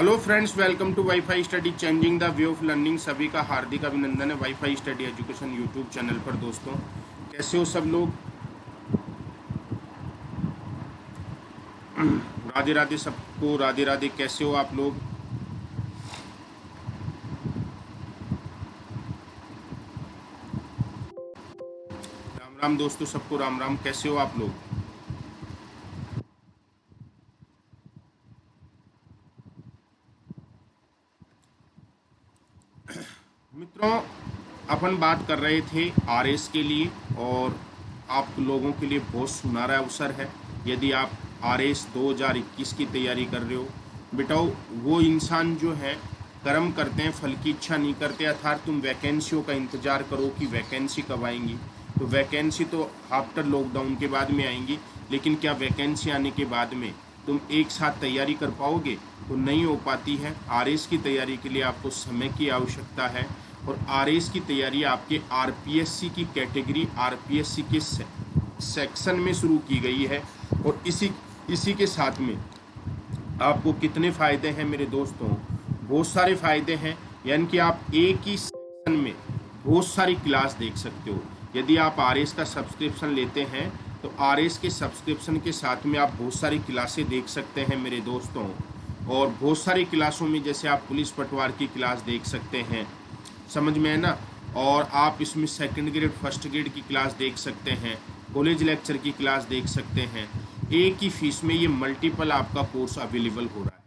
Hello friends, welcome to WiFi study changing the way of learning. सभी का हार्दिक अभिनंदन है WiFi study education YouTube channel पर। दोस्तों, कैसे हो सब लोग? राधे राधे सबको, राधे राधे। कैसे हो आप लोग? राम राम दोस्तों, सबको राम राम। कैसे हो आप लोग? मित्रों, अपन बात कर रहे थे आरएस के लिए, और आप लोगों के लिए बहुत सुनहरा अवसर है। यदि आप आरएस 2021 की तैयारी कर रहे हो, बेटाओ, वो इंसान जो है कर्म करते हैं, फल की इच्छा नहीं करते। अर्थात तुम वैकेंसियों का इंतजार करो कि वैकेंसी कब आएंगी। तो वैकेंसी तो आफ्टर लॉकडाउन के बाद में आएंगी, लेकिन क्या वैकेंसी आने के बाद में तुम एक साथ तैयारी कर पाओगे? तो नहीं हो पाती है। आरएस की तैयारी के लिए आपको समय की आवश्यकता है, और आरएस की तैयारी आपके आरपीएससी की कैटेगरी, आरपीएससी के सेक्शन में शुरू की गई है। और इसी के साथ में आपको कितने फ़ायदे हैं मेरे दोस्तों? बहुत सारे फ़ायदे हैं। यानी कि आप एक ही सेक्शन में बहुत सारी क्लास देख सकते हो। यदि आप आरएस का सब्सक्रिप्शन लेते हैं तो आरएस के सब्सक्रिप्शन के साथ में आप बहुत सारी क्लासें देख सकते हैं मेरे दोस्तों। और बहुत सारी क्लासों में जैसे आप पुलिस पटवार की क्लास देख सकते हैं, समझ में है ना। और आप इसमें सेकंड ग्रेड, फर्स्ट ग्रेड की क्लास देख सकते हैं, कॉलेज लेक्चर की क्लास देख सकते हैं। एक ही फीस में ये मल्टीपल आपका कोर्स अवेलेबल हो रहा है।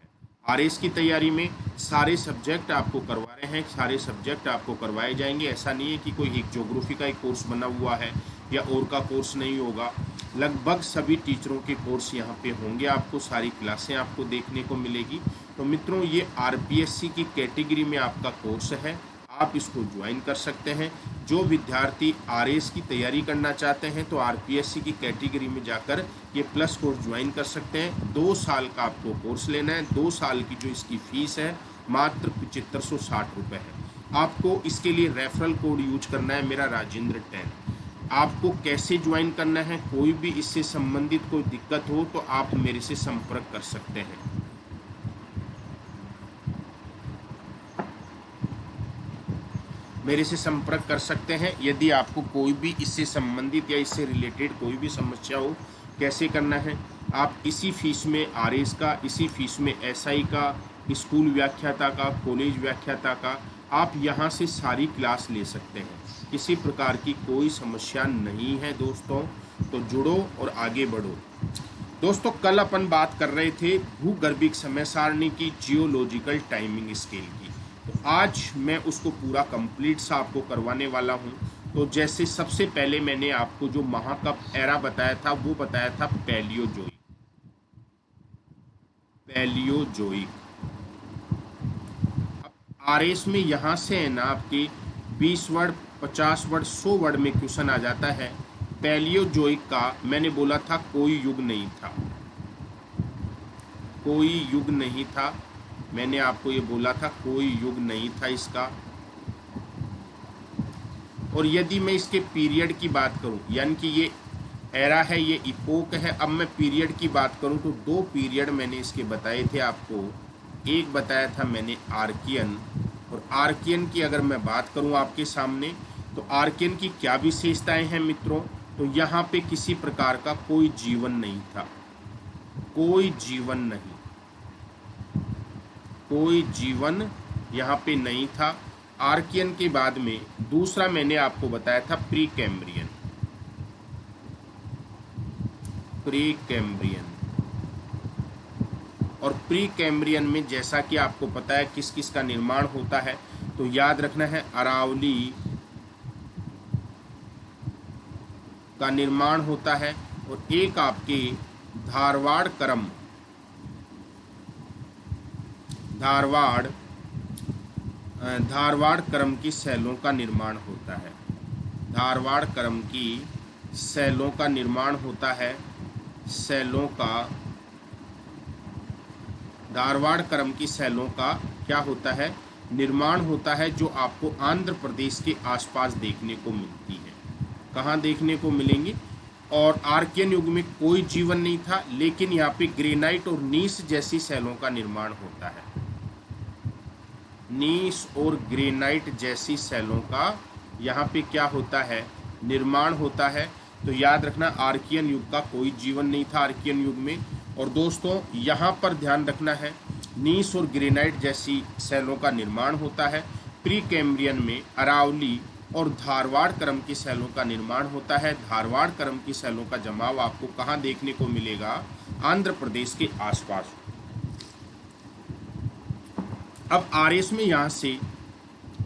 आरएस की तैयारी में सारे सब्जेक्ट आपको करवा रहे हैं, सारे सब्जेक्ट आपको करवाए जाएंगे। ऐसा नहीं है कि कोई एक ज्योग्राफी का एक कोर्स बना हुआ है या और का कोर्स नहीं होगा। लगभग सभी टीचरों के कोर्स यहाँ पे होंगे, आपको सारी क्लासें आपको देखने को मिलेगी। तो मित्रों, ये आरपीएससी की कैटेगरी में आपका कोर्स है, आप इसको ज्वाइन कर सकते हैं। जो विद्यार्थी आरएस की तैयारी करना चाहते हैं तो आरपीएससी की कैटेगरी में जाकर ये प्लस कोर्स ज्वाइन कर सकते हैं। 2 साल का आपको कोर्स लेना है। 2 साल की जो इसकी फीस है मात्र 7560 रुपये है। आपको इसके लिए रेफरल कोड यूज करना है, मेरा राजेंद्र 10। आपको कैसे ज्वाइन करना है, कोई भी इससे संबंधित कोई दिक्कत हो तो आप मेरे से संपर्क कर सकते हैं। मेरे से संपर्क कर सकते हैं यदि आपको कोई भी इससे संबंधित या इससे रिलेटेड कोई भी समस्या हो। कैसे करना है, आप इसी फीस में आरएस का, इसी फीस में एसआई का, स्कूल व्याख्याता का, कॉलेज व्याख्याता का, आप यहाँ से सारी क्लास ले सकते हैं। किसी प्रकार की कोई समस्या नहीं है दोस्तों। तो जुड़ो और आगे बढ़ो। दोस्तों, कल अपन बात कर रहे थे भूगर्भिक समय सारणी की, जियोलॉजिकल टाइमिंग स्केल की। तो आज मैं उसको पूरा कंप्लीट सा आपको करवाने वाला हूँ। तो जैसे सबसे पहले मैंने आपको जो महाकप एरा बताया था वो बताया था पैलियोजोइक। पैलियोजोइक। अब आरएस में यहाँ से है ना आपके 20 वर्ड, 50 वर्ड, 100 वर्ड में क्वेश्चन आ जाता है। पैलियोजोइक का मैंने बोला था कोई युग नहीं था, कोई युग नहीं था। मैंने आपको ये बोला था कोई युग नहीं था इसका। और यदि मैं इसके पीरियड की बात करूं, यानी कि ये एरा है, ये इपोक है। अब मैं पीरियड की बात करूं तो 2 पीरियड मैंने इसके बताए थे आपको। एक बताया था मैंने आर्कियन, और आर्कियन की अगर मैं बात करूं आपके सामने तो आर्कियन की क्या विशेषताएं हैं मित्रों? तो यहाँ पे किसी प्रकार का कोई जीवन नहीं था, कोई जीवन नहीं, कोई जीवन यहाँ पे नहीं था। आर्कियन के बाद में दूसरा मैंने आपको बताया था प्री कैम्ब्रियन। प्री कैम्ब्रियन, और प्री कैम्ब्रियन में जैसा कि आपको पता है किस किस का निर्माण होता है, तो याद रखना है अरावली का निर्माण होता है, और एक आपके धारवाड़ क्रम, धारवाड़ क्रम की शैलों का निर्माण होता है। धारवाड़ क्रम की शैलों का निर्माण होता है। शैलों का, धारवाड़ क्रम की शैलों का क्या होता है? निर्माण होता है, जो आपको आंध्र प्रदेश के आसपास देखने को मिलती है। कहाँ देखने को मिलेंगी? और आर्कियन युग में कोई जीवन नहीं था, लेकिन यहाँ पे ग्रेनाइट और नीस जैसी शैलों का निर्माण होता है। नीस और ग्रेनाइट जैसी सेलों का यहाँ पे क्या होता है, निर्माण होता है। तो याद रखना आर्कियन युग का कोई जीवन नहीं था आर्कियन युग में। और दोस्तों यहाँ पर ध्यान रखना है, नीस और ग्रेनाइट जैसी सेलों का निर्माण होता है। प्री कैम्ब्रियन में अरावली और धारवाड़ क्रम की सेलों का निर्माण होता है। धारवाड़ क्रम की सेलों का जमाव आपको कहाँ देखने को मिलेगा, आंध्र प्रदेश के आसपास। अब आरएस में यहाँ से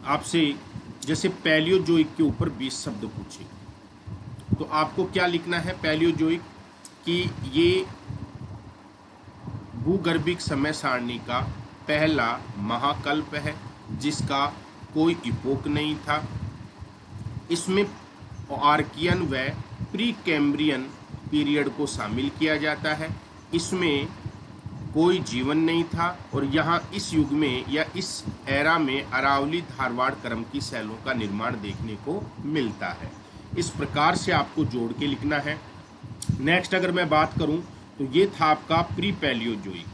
आपसे जैसे पैलियोजोइक के ऊपर 20 शब्द पूछे, तो आपको क्या लिखना है, पैलियोजोइक कि ये भूगर्भिक समय सारणी का पहला महाकल्प है जिसका कोई इपोक नहीं था। इसमें आर्कियन व प्री कैम्ब्रियन पीरियड को शामिल किया जाता है। इसमें कोई जीवन नहीं था और यहाँ इस युग में या इस एरा में अरावली धारवाड़ क्रम की सेलों का निर्माण देखने को मिलता है। इस प्रकार से आपको जोड़ के लिखना है। नेक्स्ट अगर मैं बात करूं तो ये था आपका pre Palaeozoic,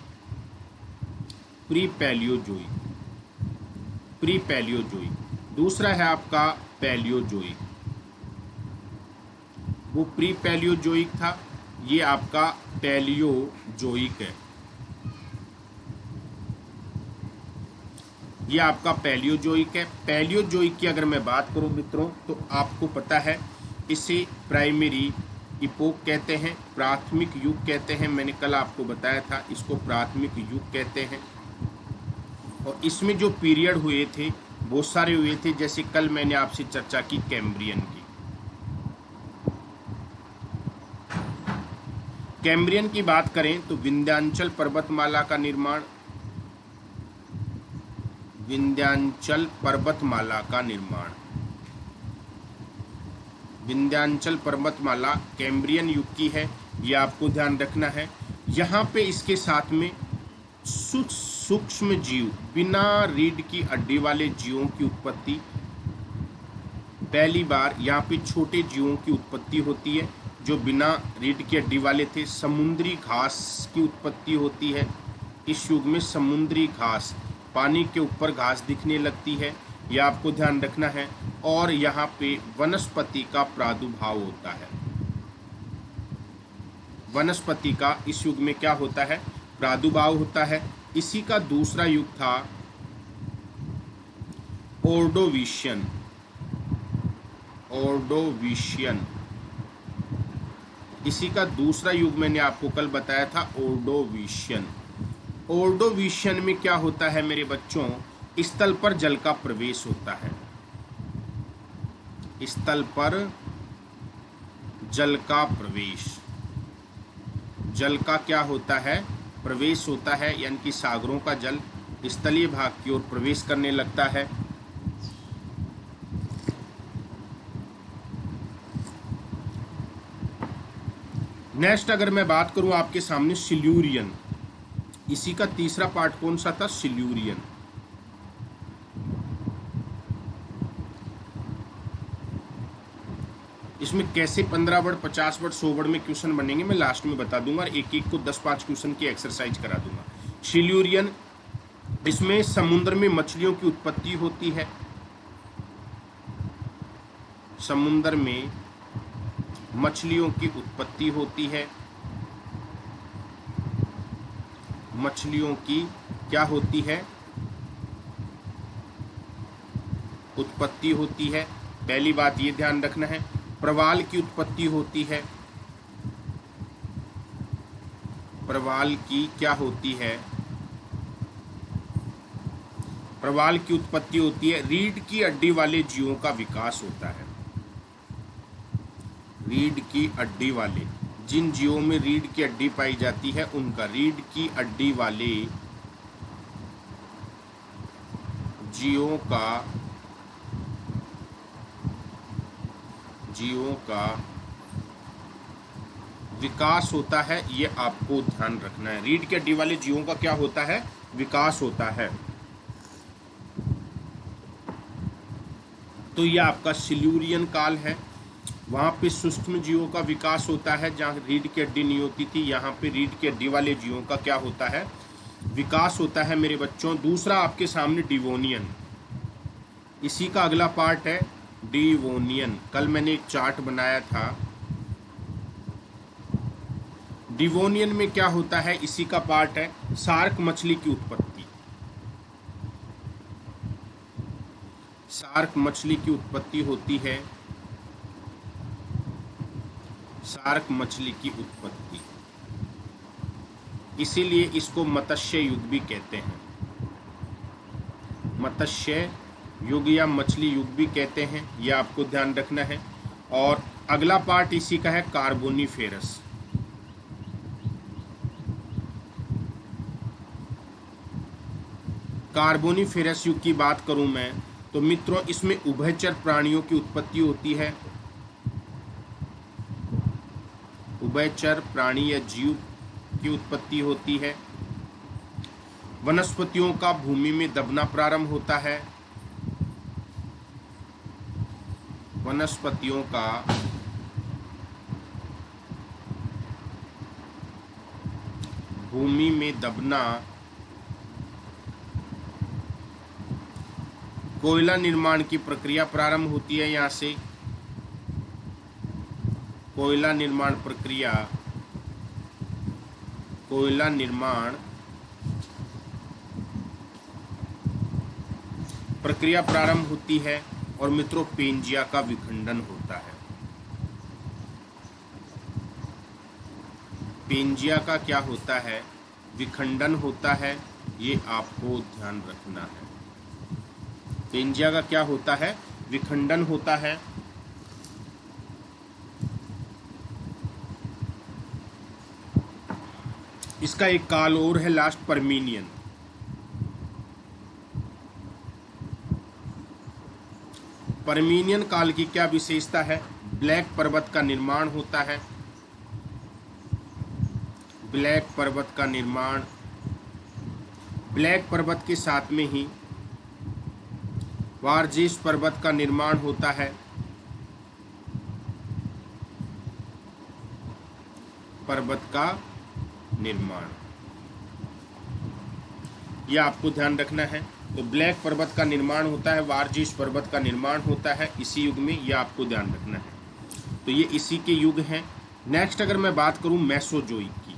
pre Palaeozoic, pre Palaeozoic. दूसरा है आपका पैलियोजोइक, वो प्री पैलियोजोइक था, ये आपका पैलियोजोइक है, ये आपका पैलियोजोइक है। पैलियोजोइक की अगर मैं बात करूं मित्रों तो आपको पता है इसे प्राइमरी इपोक कहते हैं, प्राथमिक युग कहते हैं। मैंने कल आपको बताया था इसको प्राथमिक युग कहते हैं। और इसमें जो पीरियड हुए थे बहुत सारे हुए थे, जैसे कल मैंने आपसे चर्चा की कैम्ब्रियन की। कैम्ब्रियन की बात करें तो विंध्यांचल पर्वतमाला का निर्माण, विंध्यांचल पर्वतमाला का निर्माण, विंध्यांचल पर्वतमाला कैम्ब्रियन युग की है, ये आपको ध्यान रखना है। यहाँ पे इसके साथ में सूक्ष्म जीव, बिना रीढ़ की हड्डी वाले जीवों की उत्पत्ति, पहली बार यहाँ पे छोटे जीवों की उत्पत्ति होती है जो बिना रीढ़ की हड्डी वाले थे। समुद्री घास की उत्पत्ति होती है इस युग में, समुद्री घास, पानी के ऊपर घास दिखने लगती है, यह आपको ध्यान रखना है। और यहाँ पे वनस्पति का प्रादुर्भाव होता है, वनस्पति का इस युग में क्या होता है, प्रादुर्भाव होता है। इसी का दूसरा युग था ऑर्डोविशियन, ऑर्डोविशियन, इसी का दूसरा युग मैंने आपको कल बताया था ऑर्डोविशियन। ऑर्डोविशियन में क्या होता है मेरे बच्चों, स्थल पर जल का प्रवेश होता है, स्थल पर जल का प्रवेश, जल का क्या होता है, प्रवेश होता है, यानी कि सागरों का जल स्थलीय भाग की ओर प्रवेश करने लगता है। नेक्स्ट अगर मैं बात करूं आपके सामने सिल्यूरियन, इसी का तीसरा पार्ट कौन सा था, सिल्यूरियन। इसमें कैसे 15 वर्ड, 50 वर्ड, 100 वर्ड में क्वेश्चन बनेंगे मैं लास्ट में बता दूंगा, और एक एक को 10-5 क्वेश्चन की एक्सरसाइज करा दूंगा। सिल्यूरियन, इसमें समुद्र में मछलियों की उत्पत्ति होती है, समुद्र में मछलियों की उत्पत्ति होती है, मछलियों की क्या होती है, उत्पत्ति होती है। पहली बात ये ध्यान रखना है। प्रवाल की उत्पत्ति होती है, प्रवाल की क्या होती है, प्रवाल की उत्पत्ति होती है। रीढ़ की हड्डी वाले जीवों का विकास होता है, रीढ़ की हड्डी वाले, जिन जीवों में रीढ़ की हड्डी पाई जाती है उनका, रीढ़ की हड्डी वाले जीवों का विकास होता है, ये आपको ध्यान रखना है। रीढ़ की हड्डी वाले जीवों का क्या होता है, विकास होता है। तो ये आपका सिल्यूरियन काल है। वहाँ पे सूक्ष्म जीवों का विकास होता है, जहाँ रीढ़ की हड्डी नहीं होती थी, यहाँ पे रीढ़ की हड्डी वाले जीवों का क्या होता है, विकास होता है मेरे बच्चों। दूसरा आपके सामने डिवोनियन, इसी का अगला पार्ट है डिवोनियन। कल मैंने एक चार्ट बनाया था। डिवोनियन में क्या होता है, इसी का पार्ट है शार्क मछली की उत्पत्ति। शार्क मछली की उत्पत्ति होती है, शार्क मछली की उत्पत्ति, इसीलिए इसको मत्स्य युग भी कहते हैं। मत्स्य युग या मछली युग भी कहते हैं, यह आपको ध्यान रखना है। और अगला पार्ट इसी का है कार्बोनिफेरस। कार्बोनिफेरस युग की बात करूं मैं तो मित्रों इसमें उभयचर प्राणियों की उत्पत्ति होती है। उभयचर प्राणी या जीव की उत्पत्ति होती है। वनस्पतियों का भूमि में दबना प्रारंभ होता है। वनस्पतियों का भूमि में दबना, कोयला निर्माण की प्रक्रिया प्रारंभ होती है। यहाँ से कोयला निर्माण प्रक्रिया, कोयला निर्माण प्रक्रिया प्रारंभ होती है। और मित्रों पेंजिया का विखंडन होता है। पेंजिया का क्या होता है, विखंडन होता है, ये आपको ध्यान रखना है। पेंजिया का क्या होता है, विखंडन होता है। इसका एक काल और है लास्ट, परमीनियन। परमीनियन काल की क्या विशेषता है, ब्लैक पर्वत का निर्माण होता है। ब्लैक पर्वत का निर्माण, ब्लैक पर्वत के साथ में ही वारजेश पर्वत का निर्माण होता है। पर्वत का निर्माण, यह आपको ध्यान रखना है। तो ब्लैक पर्वत का निर्माण होता है, वारजेश पर्वत का निर्माण होता है इसी युग में, यह आपको ध्यान रखना है। तो ये इसी के युग हैं। नेक्स्ट अगर मैं बात करूं मेसोजोइक की,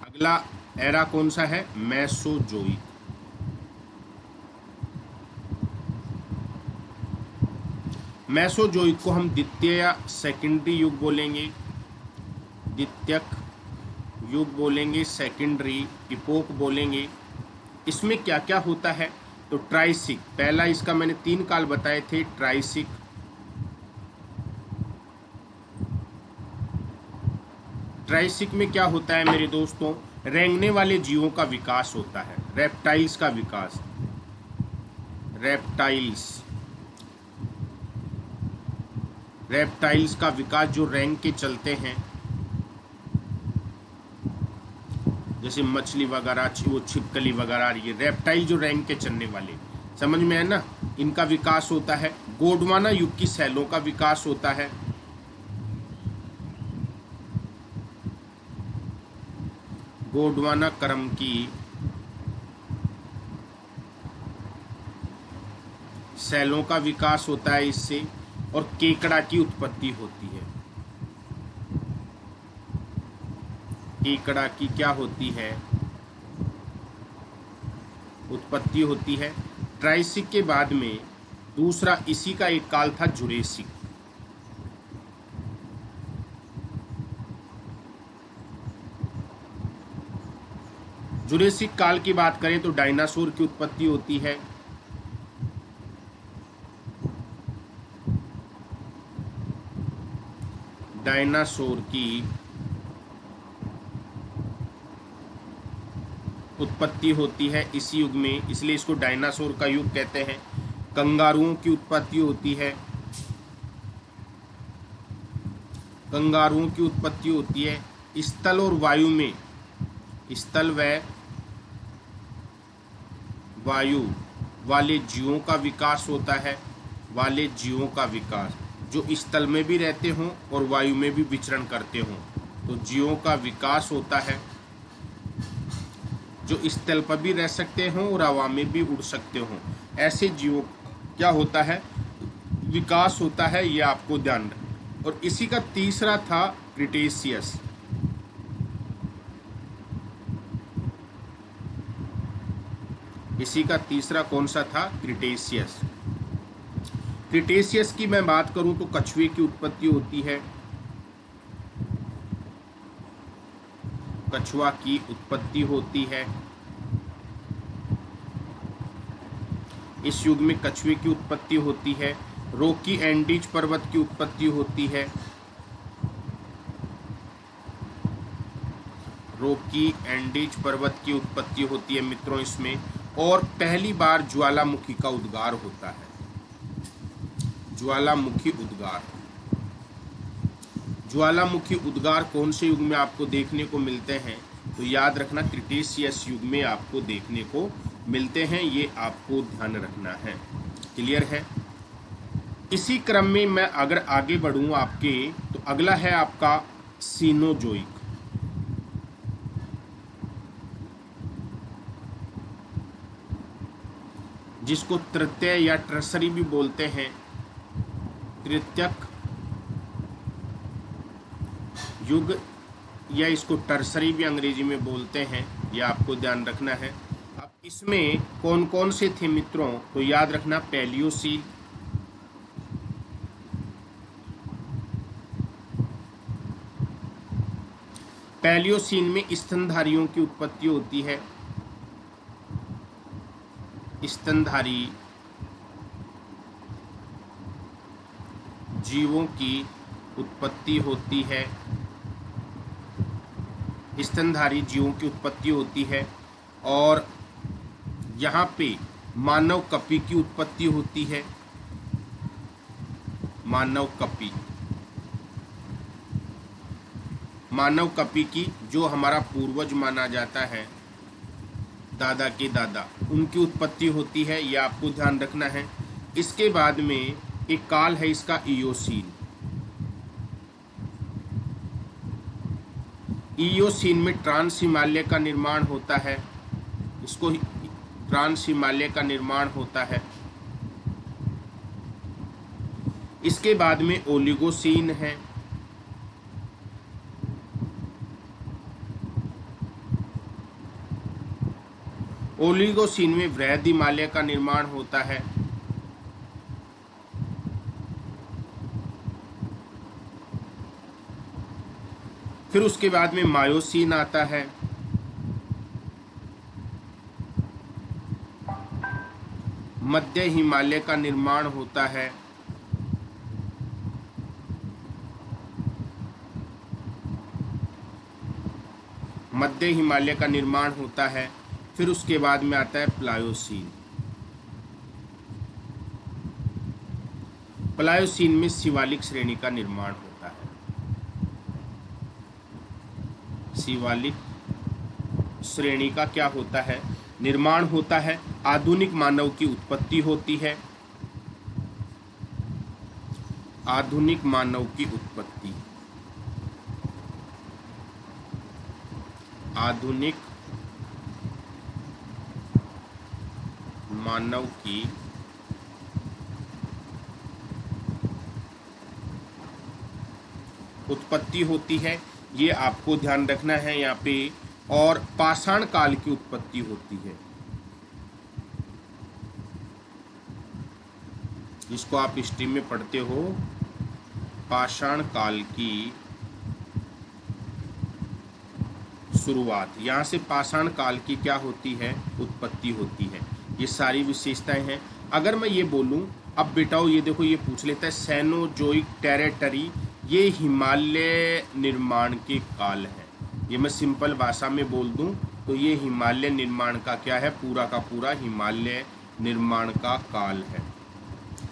अगला एरा कौन सा है, मेसोजोइक। मेसोजोइक को हम द्वितीय या सेकेंडरी युग बोलेंगे, द्वितीयक युग बोलेंगे, सेकेंडरी इपोक बोलेंगे। इसमें क्या क्या होता है, तो ट्राइसिक, पहला इसका मैंने 3 काल बताए थे, ट्राइसिक, ट्राइसिक में क्या होता है मेरे दोस्तों, रेंगने वाले जीवों का विकास होता है, रेप्टाइल्स का विकास, रेप्टाइल्स का विकास जो रेंग के चलते हैं, जैसे मछली वगैरह, वो छिपकली वगैरह, ये रेप्टाइल जो रेंग के चलने वाले, समझ में है ना, इनका विकास होता है। गोंडवाना युग की सैलों का विकास होता है। गोंडवाना क्रम की सैलों का विकास होता है इससे, और केकड़ा की उत्पत्ति होती है। केकड़ा की क्या होती है, उत्पत्ति होती है। ट्राइसिक के बाद में दूसरा इसी का एक काल था जुरेसिक। जुरेसिक काल की बात करें तो डायनासोर की उत्पत्ति होती है। डायनासोर की उत्पत्ति होती है इस युग में, इसलिए इसको डायनासोर का युग कहते हैं। कंगारुओं की उत्पत्ति होती है, कंगारुओं की उत्पत्ति होती है। स्थल और वायु में, स्थल व वायु वाले जीवों का विकास होता है, वाले जीवों का विकास जो स्थल में भी रहते हों और वायु में भी विचरण करते हों, तो जीवों का विकास होता है। जो स्थल पर भी रह सकते हों और हवा में भी उड़ सकते हों, ऐसे जीवों क्या होता है, विकास होता है, ये आपको ध्यान रखना। और इसी का तीसरा था क्रिटेशियस। इसी का तीसरा कौन सा था, क्रिटेशियस। क्रिटेशियस की मैं बात करूं तो कछुए की उत्पत्ति होती है, कछुआ की उत्पत्ति होती है। इस युग में कछुए की उत्पत्ति होती है। रॉकी एंडीज पर्वत की उत्पत्ति होती है, रॉकी एंडीज पर्वत की उत्पत्ति होती है मित्रों इसमें। और पहली बार ज्वालामुखी का उद्गार होता है, ज्वालामुखी उद्गार। ज्वालामुखी उद्गार कौन से युग में आपको देखने को मिलते हैं, तो याद रखना क्रिटेशियस युग में आपको देखने को मिलते हैं, ये आपको ध्यान रखना है। क्लियर है। इसी क्रम में मैं अगर आगे बढ़ूं आपके, तो अगला है आपका सीनोजोइक। जिसको तृतीय या टर्सरी भी बोलते हैं, तृतीयक युग, या इसको टर्सरी भी अंग्रेजी में बोलते हैं, यह आपको ध्यान रखना है। अब इसमें कौन कौन से थे मित्रों, तो याद रखना पैलियोसीन, पैलियोसीन में स्तनधारियों की उत्पत्ति होती है, स्तनधारी जीवों की उत्पत्ति होती है, स्तनधारी जीवों की उत्पत्ति होती है। और यहाँ पे मानव कपी की उत्पत्ति होती है, मानव कपी, मानव कपी की जो हमारा पूर्वज माना जाता है, दादा के दादा, उनकी उत्पत्ति होती है, यह आपको ध्यान रखना है। इसके बाद में एक काल है इसका इयोसीन। इयोसीन में ट्रांस हिमालय का निर्माण होता है, इसको ट्रांस हिमालय का निर्माण होता है। इसके बाद में ओलिगोसीन है, ओलिगोसीन में वृहद हिमालय का निर्माण होता है। फिर उसके बाद में मायोसीन आता है, मध्य हिमालय का निर्माण होता है। मध्य हिमालय का निर्माण होता है। फिर उसके बाद में आता है प्लायोसीन। प्लायोसीन में शिवालिक श्रेणी का निर्माण होता है, शिवालिक श्रेणी का क्या होता है, निर्माण होता है। आधुनिक मानव की उत्पत्ति होती है, आधुनिक मानव की उत्पत्ति, आधुनिक मानव की उत्पत्ति होती है, ये आपको ध्यान रखना है यहाँ पे। और पाषाण काल की उत्पत्ति होती है, जिसको आप हिस्ट्री में पढ़ते हो, पाषाण काल की शुरुआत, यहाँ से पाषाण काल की क्या होती है, उत्पत्ति होती है। ये सारी विशेषताएं हैं। अगर मैं ये बोलूं, अब बेटाओ ये देखो, ये पूछ लेता है सेनोजोइक टेरिटरी, ये हिमालय निर्माण के काल है। ये मैं सिंपल भाषा में बोल दूं तो ये हिमालय निर्माण का क्या है, पूरा का पूरा हिमालय निर्माण का काल है।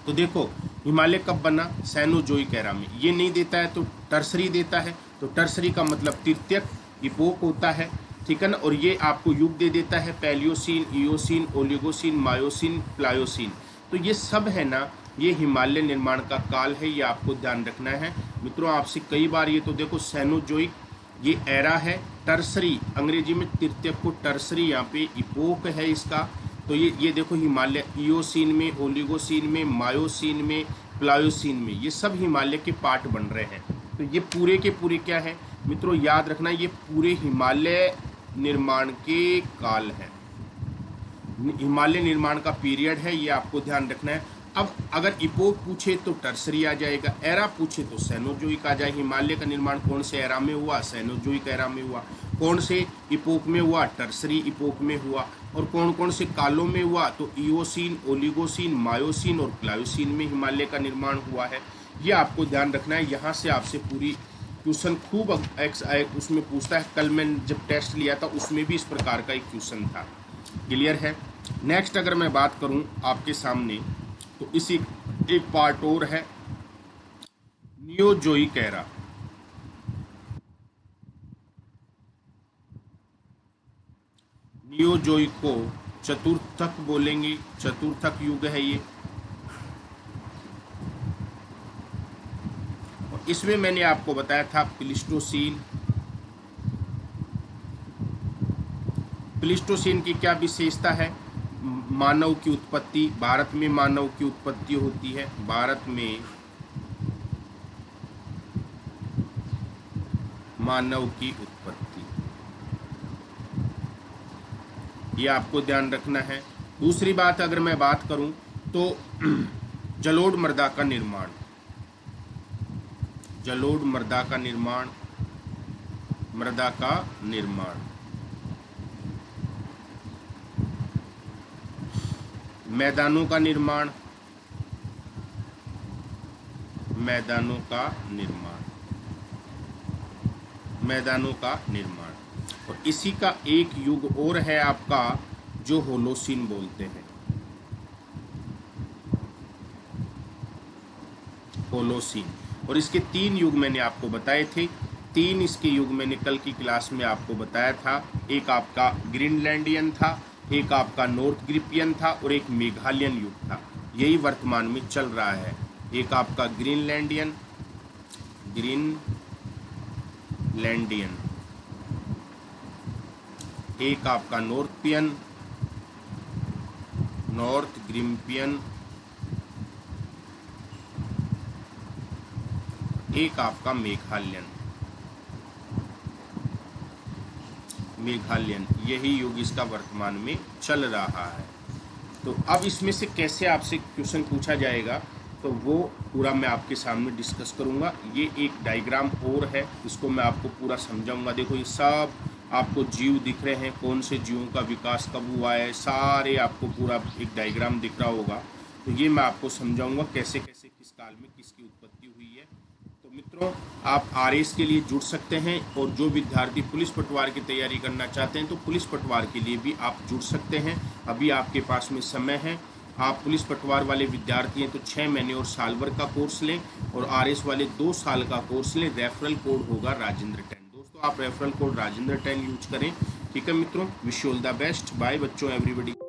तो देखो हिमालय कब बना, सेनोजोइक एरा में। ये नहीं देता है तो टर्सरी देता है, तो टर्सरी का मतलब तृतीयक इपोक होता है, ठीक है ना। और ये आपको युग दे देता है, Palaeocene, Eocene, Oligocene, Miocene, Pliocene. तो ये सब है ना, ये हिमालय निर्माण का काल है, ये आपको ध्यान रखना है मित्रों। आपसे कई बार ये तो देखो सेनोजोइक ये एरा है, टर्सरी, अंग्रेजी में तृतीयक को टर्सरी, यहाँ पे इपोक है इसका। तो ये देखो हिमालय इयोसीन में, ओलिगोसीन में, मायोसीन में, प्लायोसीन में, ये सब हिमालय के पार्ट बन रहे हैं। तो ये पूरे के पूरे क्या है मित्रों, याद रखना, ये पूरे हिमालय निर्माण के काल है, हिमालय निर्माण का पीरियड है, ये आपको ध्यान रखना है। अब अगर इपोक पूछे तो टर्सरी आ जाएगा, एरा पूछे तो सेनोजोइक आ जाए। हिमालय का निर्माण कौन से एरा में हुआ, सेनोजोइक एरा में हुआ। कौन से इपोक में हुआ, टर्सरी इपोक में हुआ। और कौन कौन से कालों में हुआ, तो इयोसीन, ओलिगोसीन, मायोसीन और प्लायोसीन में हिमालय का निर्माण हुआ है। ये आपको ध्यान रखना है। यहाँ से आपसे पूरी क्वेश्चन खूब उसमें पूछता है। कल मैंने जब टेस्ट लिया था उसमें भी इस प्रकार का एक क्वेश्चन था। क्लियर है। नेक्स्ट अगर मैं बात करूं आपके सामने, तो इसी एक पार्ट और है, नियोजोइक एरा। नियोजोइक को चतुर्थक बोलेंगे, चतुर्थक युग है ये। और इसमें मैंने आपको बताया था प्लीस्टोसीन। प्लीस्टोसीन की क्या विशेषता है, मानव की उत्पत्ति, भारत में मानव की उत्पत्ति होती है, भारत में मानव की उत्पत्ति, ये आपको ध्यान रखना है। दूसरी बात अगर मैं बात करूं तो जलोढ़ मृदा का निर्माण, जलोढ़ मृदा का निर्माण, मृदा का निर्माण, मैदानों का निर्माण, मैदानों का निर्माण, मैदानों का निर्माण। और इसी का एक युग और है आपका, जो होलोसीन बोलते हैं, होलोसीन। और इसके 3 युग मैंने आपको बताए थे। 3 इसके युग मैंने कल की क्लास में आपको बताया था। एक आपका ग्रीनलैंडियन था, एक आपका नॉर्थ ग्रिपियन था और एक मेघालयन युग था। यही वर्तमान में चल रहा है। एक आपका ग्रीनलैंडियन, ग्रीनलैंडियन, एक आपका नॉर्थियन, नॉर्थ ग्रिपियन, एक आपका मेघालयन, मेघालयन। यही युग इसका वर्तमान में चल रहा है। तो अब इसमें से कैसे आपसे क्वेश्चन पूछा जाएगा, तो वो पूरा मैं आपके सामने डिस्कस करूंगा। ये एक डायग्राम और है, इसको मैं आपको पूरा समझाऊंगा। देखो ये सब आपको जीव दिख रहे हैं, कौन से जीवों का विकास कब हुआ है, सारे आपको पूरा एक डायग्राम दिख रहा होगा। तो ये मैं आपको समझाऊंगा कैसे कैसे किस काल में किसकी उत्पत्ति हुई है। तो मित्रों, आप आरएस के लिए जुड़ सकते हैं, और जो विद्यार्थी पुलिस पटवार की तैयारी करना चाहते हैं तो पुलिस पटवार के लिए भी आप जुड़ सकते हैं। अभी आपके पास में समय है। आप पुलिस पटवार वाले विद्यार्थी हैं तो 6 महीने और साल भर का कोर्स लें, और आरएस वाले 2 साल का कोर्स लें। रेफरल कोड होगा राजेंद्र 10। दोस्तों, आप रेफरल कोड राजेंद्र 10 यूज करें। ठीक है मित्रों, wish you all the best. Bye बच्चों, एवरीबॉडी।